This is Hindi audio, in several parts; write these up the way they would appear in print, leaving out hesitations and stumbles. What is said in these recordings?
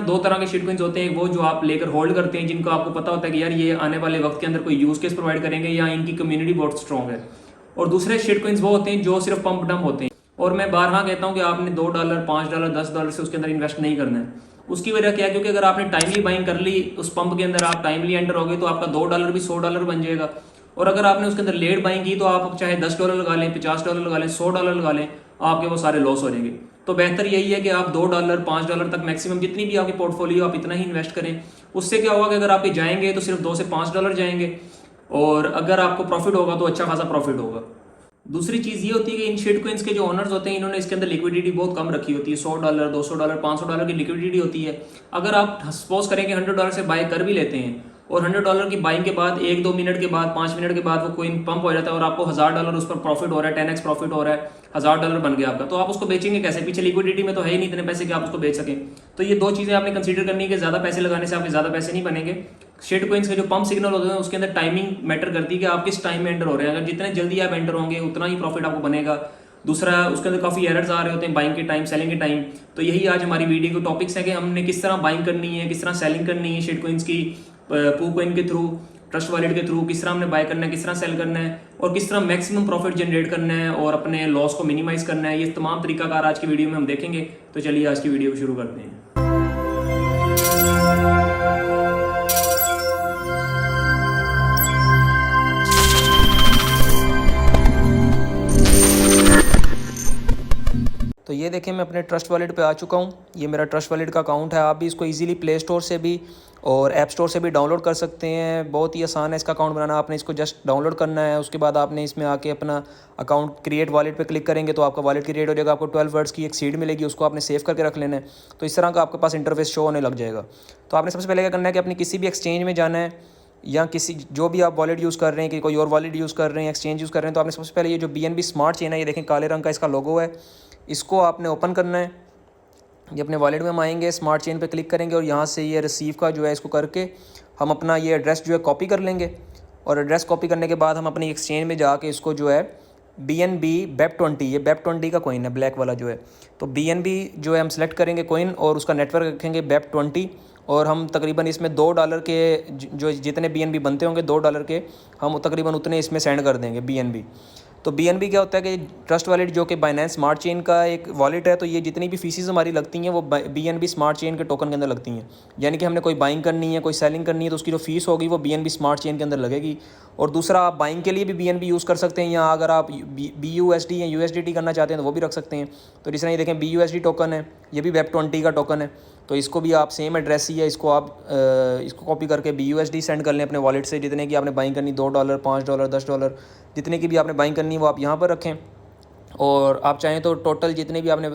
दो तरह के शिट कॉइन्स होते हैं, वो जो आप लेकर होल्ड करते हैं, जिनको आपको पता होता है कि यार ये आने वाले वक्त के अंदर कोई यूज केस प्रोवाइड करेंगे या इनकी कम्युनिटी बहुत स्ट्रॉन्ग है। और दूसरे शिट कॉइन्स वो होते हैं जो सिर्फ पंप डंप होते हैं। और मैं बारहा कहता हूँ कि आपने $2, $5, $10 से उसके अंदर इन्वेस्ट नहीं करना है। उसकी वजह क्या है, क्योंकि अगर आपने टाइमली बाइंग कर ली उस पंप के अंदर, आप टाइमली एंटर हो गए तो आपका $2 भी $100 बन जाएगा। और अगर आपने उसके अंदर लेट बाइंग की तो आप चाहे $10 लगा लें, $50 लगा लें, $100 लगा लें, आपके वो सारे लॉस हो जाएंगे। तो बेहतर यही है कि आप $2, $5 तक मैक्सिमम जितनी भी आपकी पोर्टफोलियो आप इतना ही इन्वेस्ट करें। उससे क्या होगा कि अगर आपके जाएंगे तो सिर्फ $2 से $5 जाएंगे, और अगर आपको प्रॉफिट होगा तो अच्छा खासा प्रॉफिट होगा। दूसरी चीज़ ये होती है कि इन शिट कॉइन्स के जो ओनर्स होते हैं, इन्होंने इसके अंदर लिक्विडिटी बहुत कम रखी होती है। $100, $200, $500 की लिक्विडिटी होती है। अगर आप सपोज करें कि $100 से बाय कर भी लेते हैं और $100 की बाइंग के बाद 1-2 मिनट के बाद, 5 मिनट के बाद वो कोइन पंप हो जाता है और आपको $1000 उस पर प्रॉफिट हो रहा है, 10x प्रॉफिट हो रहा है, $1000 बन गया आपका, तो आप उसको बेचेंगे कैसे? पीछे लिक्विडिटी में तो है ही नहीं इतने पैसे कि आप उसको बेच सकें। तो ये दो चीज़ें आपने कंसीडर करनी है कि ज़्यादा पैसे लगाने से आपके ज़्यादा पैसे नहीं बनेंगे। शिट कॉइन्स के जो पंप सिग्नल होते हैं उसके अंदर टाइमिंग मैटर करती है कि आप किस टाइम में एंटर हो रहे हैं। अगर जितने जल्दी आप एंटर होंगे उतना ही प्रॉफिट आपको बनेगा। दूसरा, उसके अंदर काफ़ी एरर्स आ रहे होते हैं बाइंग के टाइम, सेलिंग के टाइम। तो यही आज हमारी वीडियो के टॉपिक्स है कि हमने किस तरह बाइंग करनी है, किस तरह सेलिंग करनी है शिट कॉइन्स की, पू कॉइन के थ्रू, ट्रस्ट वॉलेट के थ्रू, किस तरह हमने बाय करना है, किस तरह सेल करना है, और किस तरह मैक्सिमम प्रॉफिट जनरेट करना है और अपने लॉस को मिनिमाइज करना है। ये तमाम तरीकाकार आज की वीडियो में हम देखेंगे। तो चलिए आज की वीडियो को शुरू करते हैं। तो ये देखें, मैं अपने ट्रस्ट वॉलेट पे आ चुका हूँ। ये मेरा ट्रस्ट वॉलेट का अकाउंट है। आप भी इसको इजीली प्ले स्टोर से भी और ऐप स्टोर से भी डाउनलोड कर सकते हैं। बहुत ही आसान है इसका अकाउंट बनाना। आपने इसको जस्ट डाउनलोड करना है, उसके बाद आपने इसमें आके अपना अकाउंट क्रिएट वॉलेट पे क्लिक करेंगे तो आपका वॉलेट क्रिएट हो जाएगा। आपको 12 वर्ड्स की एक सीड मिलेगी, उसको आपने सेव करके रख लेना है। तो इस तरह का आपके पास इंटरफेस शो होने लग जाएगा। तो आपने सबसे पहले क्या करना है कि अपनी किसी भी एक्सचेंज में जाना है, या किसी जो भी आप वॉलेट यूज़ कर रहे हैं, कि कोई और वॉलेट यूज़ कर रहे हैं, एक्सचेंज यूज़ कर रहे हैं, तो आपने सबसे पहले ये जो BNB स्मार्ट चेन है, ये देखें काले रंग का इसका लोगो है, इसको आपने ओपन करना है। ये अपने वॉलेट में हम आएंगे, स्मार्ट चेन पे क्लिक करेंगे और यहाँ से ये रिसीव का जो है इसको करके हम अपना ये एड्रेस जो है कॉपी कर लेंगे। और एड्रेस कॉपी करने के बाद हम अपनी एक्सचेंज में जाके इसको जो है BNB BEP20, ये BEP20 का कोइन है, ब्लैक वाला जो है, तो BNB जो है हम सेलेक्ट करेंगे कोइन और उसका नेटवर्क रखेंगे BEP20। और हम तकरीबन इसमें $2 के जो जितने BNB बनते होंगे $2 के, हम तकरीबन उतने इसमें सेंड कर देंगे BNB। तो BNB क्या होता है कि ट्रस्ट वॉलेट जो कि बाइनेंस स्मार्ट चेन का एक वॉलेट है, तो ये जितनी भी फीसेस हमारी लगती हैं वो BNB स्मार्ट चेन के टोकन के अंदर लगती हैं। यानी कि हमने कोई बाइंग करनी है, कोई सेलिंग करनी है, तो उसकी जो फीस होगी वो BNB स्मार्ट चेन के अंदर लगेगी। और दूसरा, आप बाइंग के लिए भी BNB यूज़ कर सकते हैं, या अगर आप BUSD या USDT करना चाहते हैं तो वो भी रख सकते हैं। तो जिस तरह ये देखें BUSD टोकन है, ये भी BEP20 का टोकन है। तो इसको भी आप सेम एड्रेस ही है, इसको आप इसको कॉपी करके BUSD सेंड कर लें अपने वॉलेट से। जितने की आपने बाइंग करनी, $2, $5, $10, जितने की भी आपने बाइंग करनी है वो आप यहाँ पर रखें। और आप चाहें तो टोटल जितने भी आपने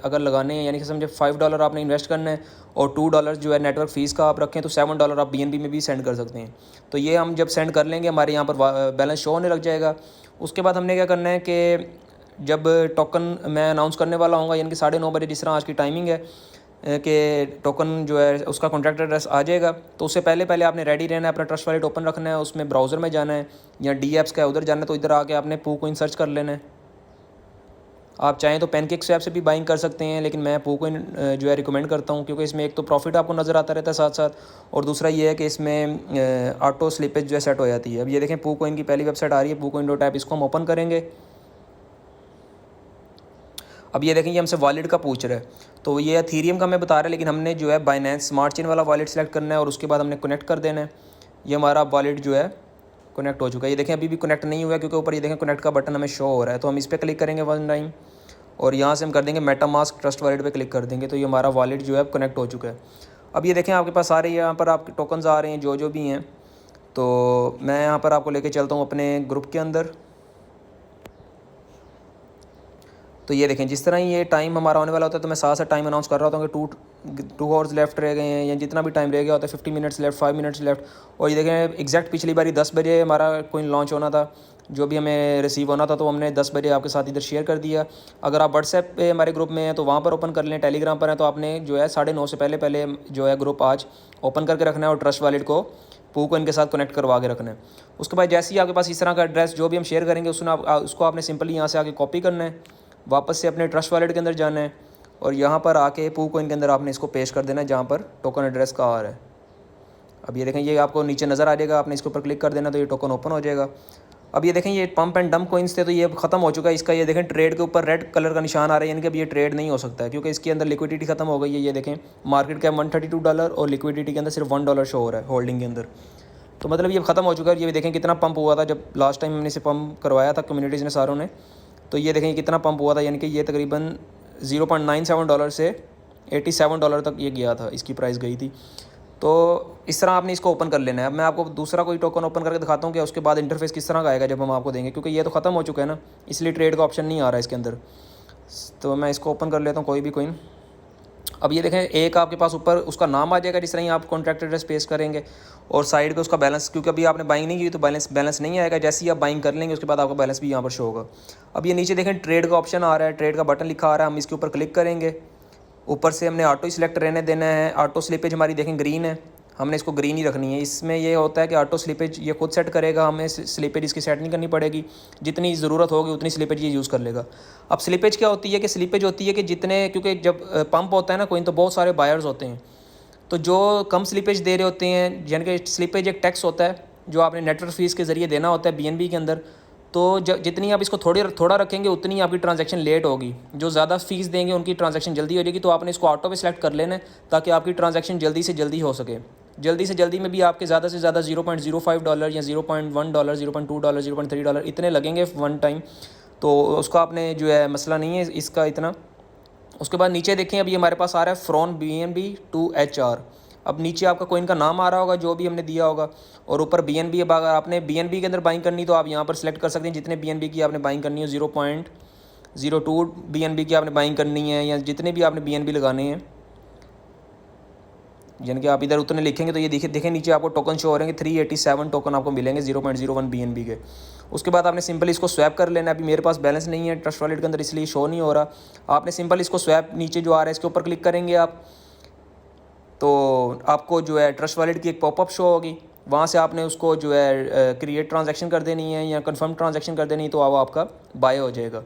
अगर लगाने हैं, यानी कि समझे $5 आपने इन्वेस्ट करना है और $2 जो है नेटवर्क फ़ीस का आप रखें, तो $7 आप BNB में भी सेंड कर सकते हैं। तो ये हम जब सेंड कर लेंगे हमारे यहाँ पर बैलेंस शो होने लग जाएगा। उसके बाद हमने क्या करना है कि जब टोकन मैं अनाउंस करने वाला हूँ, यानी कि 9:30 बजे, जिस तरह आज की टाइमिंग है कि टोकन जो है उसका कॉन्ट्रैक्ट एड्रेस आ जाएगा, तो उससे पहले पहले आपने रेडी रहना है, अपना ट्रस्ट वॉलेट ओपन रखना है, उसमें ब्राउज़र में जाना है या DApps का उधर जाना है, तो इधर आके आपने पू कॉइन सर्च कर लेना है। आप चाहें तो PancakeSwap से भी बाइंग कर सकते हैं, लेकिन मैं पू कॉइन जो है रिकमेंड करता हूँ, क्योंकि इसमें एक तो प्रॉफिट आपको नज़र आता रहता है साथ साथ, और दूसरा ये है कि इसमें ऑटो स्लिपेज जो है सेट हो जाती है। अब ये देखें पू कॉइन की पहली वेबसाइट आ रही है, PooCoin.app, इसको हम ओपन करेंगे। अब ये देखें ये हमसे वॉलेट का पूछ रहा है, तो ये एथेरियम का मैं बता रहा है, लेकिन हमने जो है बाइनेंस स्मार्ट चेन वाला वॉलेट सेलेक्ट करना है और उसके बाद हमने कनेक्ट कर देना है। ये हमारा वॉलेट जो है कनेक्ट हो चुका है। ये देखें अभी भी कनेक्ट नहीं हुआ है, क्योंकि ऊपर ये देखें कनेक्ट का बटन हमें शो हो रहा है। तो हम इस पर क्लिक करेंगे वन टाइम और यहाँ से हम कर देंगे मेटामास्क ट्रस्ट वॉलेट पर क्लिक कर देंगे। तो ये हमारा वॉलेट जो है कनेक्ट हो चुका है। अब ये देखें आपके पास सारे यहाँ पर आपके टोकन्स आ रहे हैं जो भी हैं। तो मैं यहाँ पर आपको लेके चलता हूँ अपने ग्रुप के अंदर। तो ये देखें जिस तरह ही ये टाइम हमारा होने वाला होता है, तो मैं साथ साथ टाइम अनाउंस कर रहा होता हूँ कि 2 आवर्स लेफ्ट रह गए हैं, या जितना भी टाइम रह गया होता है, 50 मिनट्स लेफ्ट, 5 मिनट्स लेफ्ट। और ये देखें एग्जैक्ट पिछली बारी 10 बजे हमारा कोइन लॉन्च होना था, जो भी हमें रिसीव होना था, तो हमने 10 बजे आपके साथ इधर शेयर कर दिया। अगर आप व्हाट्सएप पे हमारे ग्रुप में हैं तो वहाँ पर ओपन कर लें, टेलीग्राम पर हैं तो आपने जो है 9:30 से पहले पहले जो है ग्रुप आज ओपन करके रखना है और ट्रस्ट वॉलेट को PooCoin के साथ कनेक्ट करवा के रखना है। उसके बाद जैसे ही आपके पास इस तरह का एड्रेस जो भी हम शेयर करेंगे उसको आपने सिंपली यहाँ से आके कॉपी करना है, वापस से अपने ट्रस्ट वॉलेट के अंदर जाना है और यहाँ पर आके पू कोइन के अंदर आपने इसको पेश कर देना है जहाँ पर टोकन एड्रेस का आ रहा है। अब ये देखें, ये आपको नीचे नज़र आ जाएगा, आपने इसके ऊपर क्लिक कर देना तो ये टोकन ओपन हो जाएगा। अब ये देखें, ये पंप एंड डंप कोइंस थे तो ये ख़त्म हो चुका है इसका। ये देखें ट्रेड के ऊपर रेड कलर का निशान आ रहा है, यानी कि अब ये ट्रेड नहीं हो सकता है क्योंकि इसके अंदर लिक्विडिटी खत्म हो गई है। ये देखें, मार्केट कैप $132 और लिक्विडिटी के अंदर सिर्फ $1 शो हो रहा है होल्डिंग के अंदर। तो मतलब ये ख़त्म हो चुका है। ये भी देखें कितना पंप हुआ था जब लास्ट टाइम हमने इसे पंप करवाया था कम्युनिटीज़ ने सारों ने, तो ये देखें कितना पंप हुआ था, यानी कि ये तकरीबन $0.97 से $87 तक ये गया था, इसकी प्राइस गई थी। तो इस तरह आपने इसको ओपन कर लेना है। अब मैं आपको दूसरा कोई टोकन ओपन करके दिखाता हूँ कि उसके बाद इंटरफेस किस तरह का आएगा जब हम आपको देंगे, क्योंकि ये तो ख़त्म हो चुका है ना, इसलिए ट्रेड का ऑप्शन नहीं आ रहा है इसके अंदर। तो मैं इसको ओपन कर लेता हूँ कोई भी कोइन। अब ये देखें, एक आपके पास ऊपर उसका नाम आ जाएगा जिस तरह ही आप कॉन्ट्रैक्ट एड्रेस पेश करेंगे, और साइड पे उसका बैलेंस, क्योंकि अभी आपने बाइंग नहीं की तो बैलेंस नहीं आएगा। जैसे ही आप बाइंग कर लेंगे उसके बाद आपका बैलेंस भी यहाँ पर शो होगा। अब ये नीचे देखें ट्रेड का ऑप्शन आ रहा है, ट्रेड का बटन लिखा आ रहा है, हम इसके ऊपर क्लिक करेंगे। ऊपर से हमने ऑटो सिलेक्ट रहने देना है। ऑटो स्लिपेज हमारी देखें ग्रीन है, हमने इसको ग्रीन ही रखनी है। इसमें ये होता है कि ऑटो स्लिपेज ये खुद सेट करेगा, हमें स्लिपेज इसकी सेट नहीं करनी पड़ेगी, जितनी ज़रूरत होगी उतनी स्लिपेज ये यूज़ कर लेगा। अब स्लिपेज क्या होती है कि स्लिपेज होती है कि जितने, क्योंकि जब पंप होता है ना कोई, तो बहुत सारे बायर्स होते हैं, तो जो कम स्लिपेज दे रहे होते हैं, यानी कि स्लिपेज एक टैक्स होता है जो आपने नेटवर्क फीस के ज़रिए देना होता है BNB के अंदर। तो जितनी आप इसको थोड़ा रखेंगे उतनी आपकी ट्रांजैक्शन लेट होगी, जो ज़्यादा फीस देंगे उनकी ट्रांजैक्शन जल्दी हो जाएगी। तो आपने इसको ऑटो पे सेलेक्ट कर लेना है ताकि आपकी ट्रांजैक्शन जल्दी से जल्दी हो सके। जल्दी से जल्दी में भी आपके ज़्यादा से ज़्यादा $0.05 या $0.1, $0.2, $0.3 इतने लगेंगे वन टाइम। तो उसका आपने जो है मसला नहीं है इसका इतना। उसके बाद नीचे देखें, अभी हमारे पास आ रहा है फ्रॉम BNB टू HR। अब नीचे आपका कोइन का नाम आ रहा होगा जो भी हमने दिया होगा, और ऊपर BNB। अब अगर आपने BNB के अंदर बाइंग करनी तो आप यहाँ पर सेलेक्ट कर सकते हैं जितने BNB की आपने बाइंग करनी हो। 0.02 BNB की आपने बाइंग करनी है, या जितने भी आपने BNB लगाने हैं, यानी कि आप इधर उतने लिखेंगे तो ये देखें नीचे आपको टोकन शो हो रहे हैं 387 टोकन आपको मिलेंगे 0.01 BNB के। उसके बाद आपने सिंपल इसको स्वैप कर लेना है। अभी मेरे पास बैलेंस नहीं है ट्रस्ट वॉलेट के अंदर, इसलिए शो नहीं हो रहा। आपने सिंपल इसको स्वैप, नीचे जो आ रहा है इसके ऊपर क्लिक करेंगे आप, तो आपको जो है ट्रस्ट वॉलेट की एक पॉपअप शो होगी, वहाँ से आपने उसको जो है क्रिएट ट्रांजैक्शन कर देनी है या कन्फर्म ट्रांजैक्शन कर देनी है, तो वो आपका बाय हो जाएगा।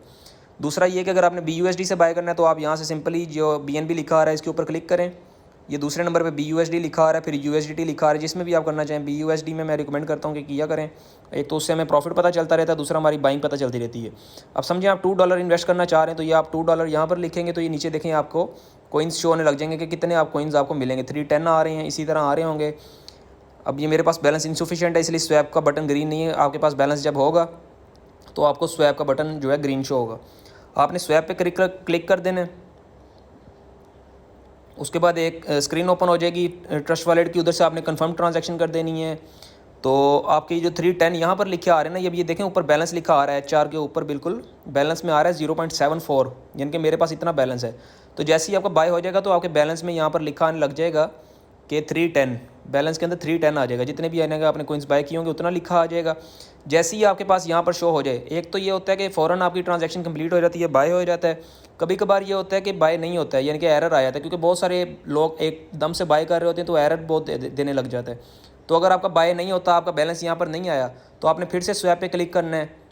दूसरा ये कि अगर आपने BUSD से बाय करना है तो आप यहाँ से सिंपली जो BNB लिखा आ रहा है इसके ऊपर क्लिक करें। ये दूसरे नंबर पे BUSD लिखा आ रहा है, फिर USDT लिखा आ रहा है, जिसमें भी आप करना चाहें। BUSD में मैं रिकमेंड करता हूँ कि किया करें, एक तो उससे हमें प्रॉफिट पता चलता रहता है, दूसरा हमारी बाइंग पता चलती रहती है। अब समझें आप $2 इन्वेस्ट करना चाह रहे हैं तो ये आप $2 यहाँ पर लिखेंगे तो ये नीचे देखें आपको कोइंस शो होने लग जाएंगे कि कितने आप कोइंस आपको मिलेंगे। 310 आ रहे हैं, इसी तरह आ रहे होंगे। अब ये मेरे पास बैलेंस इंसुफिशिएंट है इसलिए स्वैप का बटन ग्रीन नहीं है। आपके पास बैलेंस जब होगा तो आपको स्वैप का बटन जो है ग्रीन शो होगा। आपने स्वैप पे क्लिक कर देना है। उसके बाद एक स्क्रीन ओपन हो जाएगी ट्रस्ट वॉलेट की, उधर से आपने कंफर्म ट्रांजैक्शन कर देनी है। तो आपकी जो 310 यहाँ पर लिखे आ रहे हैं ना, ये देखें ऊपर बैलेंस लिखा आ रहा है HR के ऊपर, बिल्कुल बैलेंस में आ रहा है 0.74, यानी कि मेरे पास इतना बैलेंस है। तो जैसे ही आपका बाय हो जाएगा तो आपके बैलेंस में यहाँ पर लिखा आने लग जाएगा कि 310, बैलेंस के अंदर 310 आ जाएगा। जितने भी आने का आपने कोइंस बाय किए होंगे उतना लिखा आ जाएगा। जैसे ही आपके पास यहाँ पर शो हो जाए, एक तो ये होता है कि फ़ौरन आपकी ट्रांजैक्शन कंप्लीट हो जाती है, बाय हो जाता है। कभी कभार ये होता है कि बाय नहीं होता है, यानी कि एरर आ जाता है, क्योंकि बहुत सारे लोग एकदम से बाय कर रहे होते हैं तो एरर बहुत देने लग जाता है। तो अगर आपका बाय नहीं होता, आपका बैलेंस यहाँ पर नहीं आया, तो आपने फिर से स्वैप पे क्लिक करना है।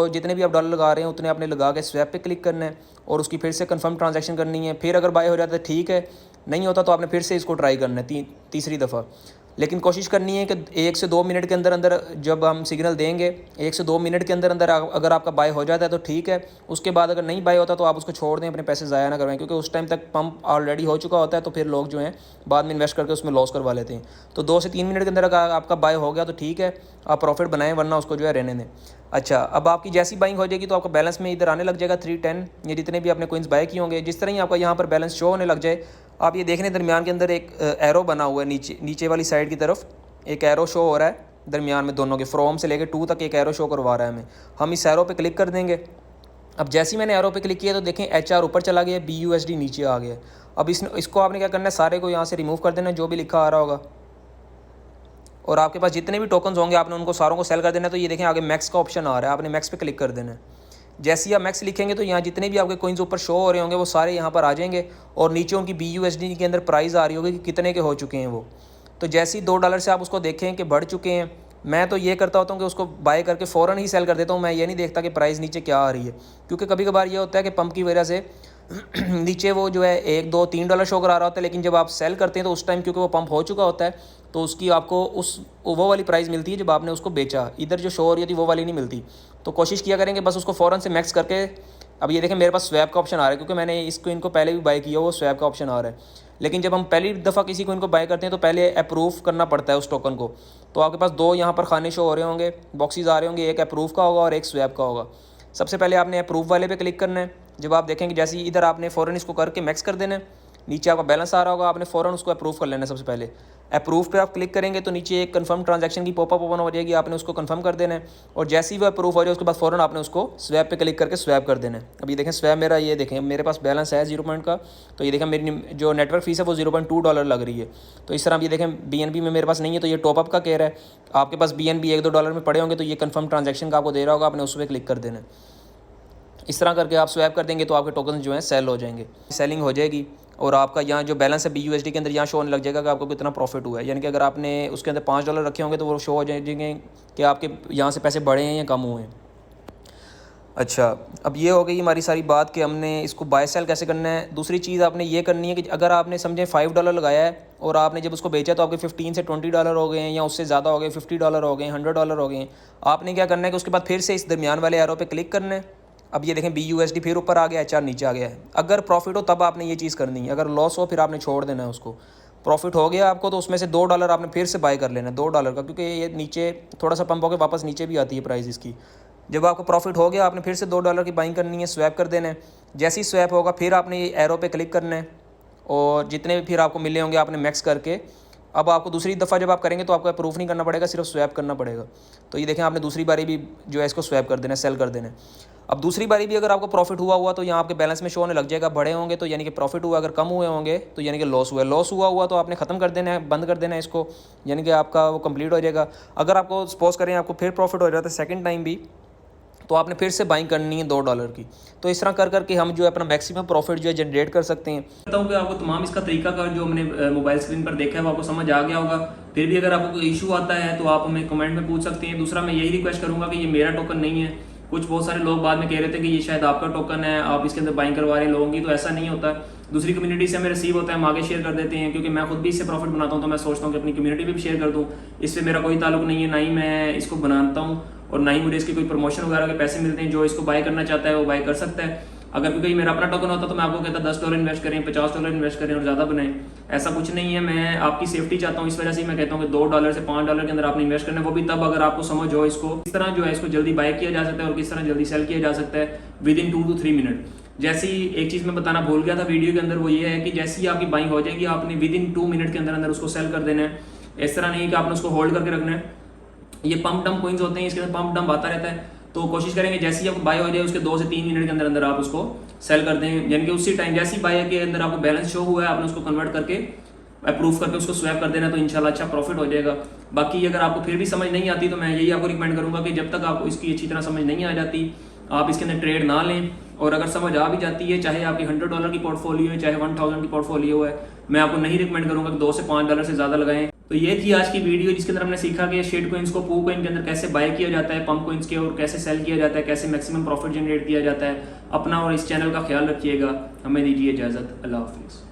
जितने भी आप $1 लगा रहे हैं उतने आपने लगा के स्वैप पे क्लिक करना है और उसकी फिर से कंफर्म ट्रांजैक्शन करनी है। फिर अगर बाय हो जाता है ठीक है, नहीं होता तो आपने फिर से इसको ट्राई करना है तीसरी दफ़ा। लेकिन कोशिश करनी है कि 1 से 2 मिनट के अंदर अंदर जब हम सिग्नल देंगे, 1 से 2 मिनट के अंदर अंदर अगर आपका बाय हो जाता है तो ठीक है। उसके बाद अगर नहीं बाय होता तो आप उसको छोड़ दें, अपने पैसे ज़ाया ना करवाएं, क्योंकि उस टाइम तक पंप ऑलरेडी हो चुका होता है। तो फिर लोग जो हैं बाद में इन्वेस्ट करके उसमें लॉस करवा लेते हैं। तो 2 से 3 मिनट के अंदर अगर आपका बाय हो गया तो ठीक है, आप प्रॉफिट बनाएं, वरना उसको जो है रहने दें। अच्छा, अब आपकी जैसी बाइंग हो जाएगी तो आपका बैलेंस में इधर आने लग जाएगा 310, ये जितने भी आपने कोइंस बाय किए होंगे। जिस तरह ही आपका यहाँ पर बैलेंस शो होने लग जाए, आप ये देखने दरमियान के अंदर एक एरो बना हुआ है, नीचे वाली साइड की तरफ एक एरो शो हो रहा है दरमियान में, दोनों के फ्रॉम से लेकर 2 तक एक एरो शो करवा रहा है हमें। हम इस एरो पे क्लिक कर देंगे। अब जैसे ही मैंने एरो पे क्लिक किया तो देखें HR ऊपर चला गया, BUSD नीचे आ गया। अब इसको आपने क्या करना है, सारे को यहाँ से रिमूव कर देना जो भी लिखा आ रहा होगा, और आपके पास जितने भी टोकन्स होंगे आपने उनको सारों को सेल कर देना है। तो ये देखें आगे मैक्स का ऑप्शन आ रहा है, आपने मैक्स पे क्लिक कर देना है। जैसे ही आप मैक्स लिखेंगे तो यहाँ जितने भी आपके कोइंस ऊपर शो हो रहे होंगे वो सारे यहाँ पर आ जाएंगे, और नीचे उनकी BUSD के अंदर प्राइस आ रही होगी कि कितने के हो चुके हैं वो। तो जैसे ही $2 से आप उसको देखें कि बढ़ चुके हैं, मैं तो ये करता होता हूँ कि उसको बाय करके फ़ौरन ही सेल कर देता हूँ। मैं ये नहीं देखता कि प्राइस नीचे क्या आ रही है, क्योंकि कभी कभार ये होता है कि पंप की वजह से नीचे वो जो है $1, $2, $3 शो करा रहा होता है, लेकिन जब आप सेल करते हैं तो उस टाइम क्योंकि वो पंप हो चुका होता है तो उसकी आपको वो वाली प्राइस मिलती है जब आपने उसको बेचा। इधर जो शो हो रही होती है वो वाली नहीं मिलती। तो कोशिश किया करेंगे बस उसको फ़ौरन से मैक्स करके। अब ये देखें मेरे पास स्वैप का ऑप्शन आ रहा है, क्योंकि मैंने इनको पहले भी बाय किया, वो स्वैप का ऑप्शन आ रहा है। लेकिन जब हम पहली दफ़ा किसी को इनको बाय करते हैं तो पहले अप्रूव करना पड़ता है उस टोकन को। तो आपके पास 2 यहाँ पर खाने शो हो रहे होंगे, बॉक्सेस आ रहे होंगे, एक अप्रूव का होगा और एक स्वैप का होगा। सबसे पहले आपने अप्रूव वाले पे क्लिक करना है। जब आप देखेंगे जैसे ही इधर आपने फ़ौरन इसको करके मैक्स कर देना है, नीचे आपका बैलेंस आ रहा होगा, आपने फ़ौरन उसको अप्रूव कर लेना है। सबसे पहले अप्रूव पे आप क्लिक करेंगे तो नीचे एक कन्फर्म ट्रांजैक्शन की पॉपअप ओपन हो जाएगी, आपने उसको कन्फर्म कर देना है। और जैसे ही वो अप्रूव हो जाए उसके बाद फ़ौरन आपने उसको स्वैप पे क्लिक करके स्वैप कर देना है। अब ये देखें स्वैप मेरा, ये देखें मेरे पास बैलेंस है 0 पॉइंट का। तो ये देखें मेरी जो नेटवर्क फ़ीस है वो $0.2 लग रही है। तो इस तरह आप ये देखें BNB में मेरे पास नहीं है, तो ये टॉपअप का कह रहा है। आपके पास BNB $1-2 में पड़े होंगे तो ये कन्फर्म ट्रांजैक्शन का आपको दे रहा होगा, आपने उस पर क्लिक कर देना है। इस तरह करके आप स्वैप कर देंगे तो आपके टोकन जो हैं सेल हो जाएंगे, सेलिंग हो जाएगी। और आपका यहाँ जो बैलेंस है BUSD के अंदर यहाँ शो होने लग जाएगा कि आपको कितना प्रॉफिट हुआ है। यानी कि अगर आपने उसके अंदर $5 रखे होंगे तो वो शो हो जाएंगे कि आपके यहाँ से पैसे बढ़े हैं या कम हुए हैं। अच्छा, अब ये हो गई हमारी सारी बात कि हमने इसको बाय सेल कैसे करना है। दूसरी चीज़ आपने ये करनी है कि अगर आपने समझे $5 लगाया है और आपने जब उसको बेचा तो आपके $15 से $20 हो गए हैं, या उससे ज़्यादा हो गए, $50 हो गए, $100 हो गए हैं। आपने क्या करना है कि उसके बाद फिर से इस दरमियान वाले एरो पे क्लिक करना है। अब ये देखें BUSD फिर ऊपर आ गया, HR नीचे आ गया है। अगर प्रॉफिट हो तब आपने ये चीज़ करनी है, अगर लॉस हो फिर आपने छोड़ देना है उसको। प्रॉफिट हो गया आपको तो उसमें से $2 आपने फिर से बाय कर लेना है, $2 का, क्योंकि ये नीचे थोड़ा सा पंप होकर वापस नीचे भी आती है प्राइस इसकी। जब आपको प्रॉफिट हो गया आपने फिर से $2 की बाइंग करनी है, स्वैप कर देना है। जैसे ही स्वैप होगा फिर आपने ये एरो पे क्लिक करना है और जितने भी फिर आपको मिले होंगे आपने मैक्स करके। अब आपको दूसरी दफ़ा जब आप करेंगे तो आपको अप्रूव नहीं करना पड़ेगा, सिर्फ स्वैप करना पड़ेगा। तो ये देखें आपने दूसरी बारी भी जो है इसको स्वैप कर देना है, सेल कर देना है। अब दूसरी बारी भी अगर आपको प्रॉफिट हुआ तो यहाँ आपके बैलेंस में शो होने लग जाएगा, बढ़े होंगे तो यानी कि प्रॉफिट हुआ, अगर कम हुए होंगे तो यानी कि लॉस हुआ। लॉस हुआ तो आपने ख़त्म कर देना है, बंद कर देना है इसको, यानी कि आपका वो कंप्लीट हो जाएगा। अगर आपको सपोज करें आपको फिर प्रॉफिट हो जाता है सेकंड टाइम भी, तो आपने फिर से बाइंग करनी है $2 की। तो इस तरह कर करके हम जो है अपना मैक्सिमम प्रॉफिट जो है जनरेट कर सकते हैं। कहता हूँ कि आपको तमाम इसका तरीका का जो हमने मोबाइल स्क्रीन पर देखा है वो आपको समझ आ गया होगा। फिर भी अगर आपको कोई इशू आता है तो आप हमें कमेंट में पूछ सकते हैं। दूसरा मैं यही रिक्वेस्ट करूँगा कि ये मेरा टोकन नहीं है। कुछ बहुत सारे लोग बाद में कह रहे थे कि ये शायद आपका टोकन है, आप इसके अंदर बाइंग करवा रहे हैं लोगों की, तो ऐसा नहीं होता। दूसरी कम्युनिटी से हमें रिसीव होता है, हम आगे शेयर कर देते हैं, क्योंकि मैं खुद भी इससे प्रॉफिट बनाता हूँ तो मैं सोचता हूँ कि अपनी कम्युनिटी में भी शेयर कर दूँ। इससे मेरा कोई ताल्लुक नहीं है, ना ही मैं इसको बनाता हूँ और ना ही मुझे इसके कोई प्रमोशन वगैरह के पैसे मिलते हैं। जो इसको बाय करना चाहता है वो बाय कर सकता है। अगर क्योंकि मेरा अपना टोकन होता तो मैं आपको कहता $10 इन्वेस्ट करें, $50 इन्वेस्ट करें और ज़्यादा बनाएं। ऐसा कुछ नहीं है, मैं आपकी सेफ्टी चाहता हूँ, इस वजह से मैं कहता हूँ कि $2 से $5 के अंदर आपने इन्वेस्ट करना है, वो भी तब अगर आपको समझ हो इसको किस तरह जो है इसको जल्दी बाय किया जा सकता है और किस तरह जल्दी सेल किया जा सकता है विदिन 2 to 3 मिनट। जैसी एक चीज़ मैं बताना भूल गया था वीडियो के अंदर, वो ये है कि जैसी आपकी बाइंग हो जाएगी आपने विदिन 2 मिनट के अंदर अंदर उसको सेल कर देना है। इस तरह नहीं कि आपने उसको होल्ड करके रखना है। ये पंप डंप कॉइन्स होते हैं, इसके अंदर पंप डंप आता रहता है। तो कोशिश करेंगे जैसे ही आपको बाय हो जाए उसके 2 से 3 मिनट के अंदर अंदर आप उसको सेल कर दें, यानी कि उसी टाइम जैसे ही बाय के अंदर आपको बैलेंस शो हुआ है आपने उसको कन्वर्ट करके अप्रूव करके उसको स्वैप कर देना, तो इंशाल्लाह अच्छा प्रॉफिट हो जाएगा। बाकी अगर आपको फिर भी समझ नहीं आती तो मैं यही आपको रिकमेंड करूंगा कि जब तक आपको इसकी अच्छी तरह समझ नहीं आ जाती आप इसके अंदर ट्रेड ना लें। और अगर समझ आ भी जाती है, चाहे आपकी $100 की पोर्टफोलियो है, चाहे 1000 की पोर्टफोलियो है, मैं आपको नहीं रिकमेंड करूंगा कि $2 से $5 से ज़्यादा लगाएं। तो ये थी आज की वीडियो जिसके अंदर हमने सीखा कि शेड कॉइन्स को पू कॉइन के अंदर कैसे बाय किया जाता है, पंप कॉइन्स के, और कैसे सेल किया जाता है, कैसे मैक्सिमम प्रॉफिट जनरेट किया जाता है। अपना और इस चैनल का ख्याल रखिएगा। हमें दीजिए इजाज़त। अल्लाह हाफिज़।